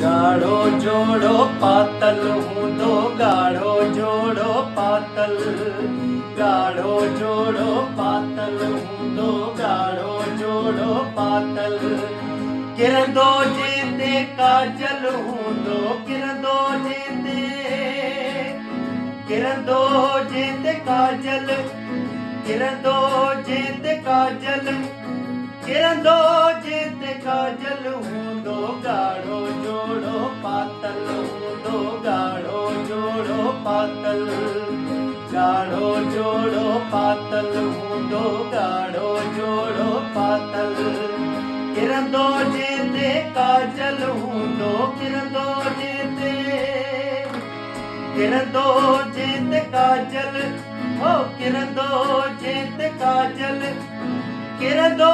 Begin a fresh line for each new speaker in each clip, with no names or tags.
गाढ़ो जोड़ो पातल हूंदो गाढ़ो जोड़ो पातल गाढ़ो जोड़ो पातल हूंदो गाढ़ो जोड़ो पातल किरंदो जेते काजल हूंदो किरंदो जेते काजल किरंदो जेते काजल किरंदो जेते काजल हूंदो गाढ़ो जोड़ो पातल हूंदो गाढ़ो जोड़ो पातल गाढ़ो जोड़ो पातल हूंदो गाढ़ो जोड़ो पातल किरंदो जेते काजल हूंदो किरंदो जेते काजल हो किरंदो जेते काजल किरंदो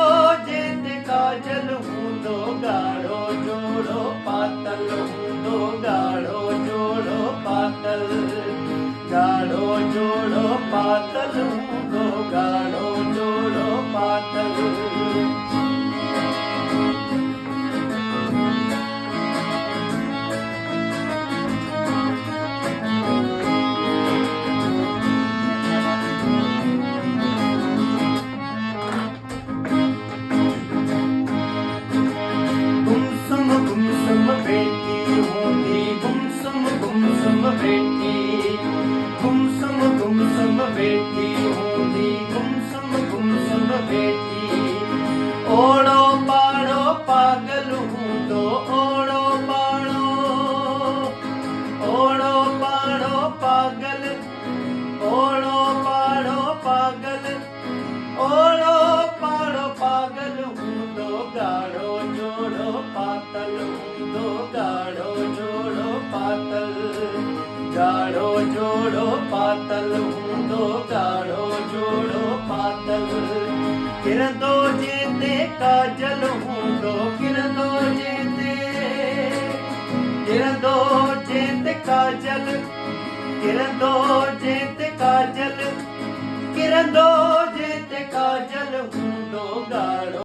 जेते काजल हूंदो गाढ़ो जोड़ो पातल हूंदो गाढ़ो जोड़ो पातल गाढ़ो जोड़ो पातल हूंदो गाढ़ो जोड़ो पातल गुमसुम बेटी होंदी गुमसुम बेटी गुमसुम बेटी होंदी गुमसुम बेटी ओड़ो पाड़ो पागल हूंदो ओड़ो पाड़ो पागल ओड़ो पाड़ो पागल ओड़ो पाड़ो पागल हूंदो गाढ़ो जोड़ो पातल हूंदो गाढ़ो जोड़ो पातल गाढ़ो जोड़ो पातल हूंदो गाढ़ो जोड़ो पातल किरंदो जेते काजल हूंदो किरंदो जेते काजल किरंदो जेते काजल किरंदो जेते काजल हूंदो गाढ़ो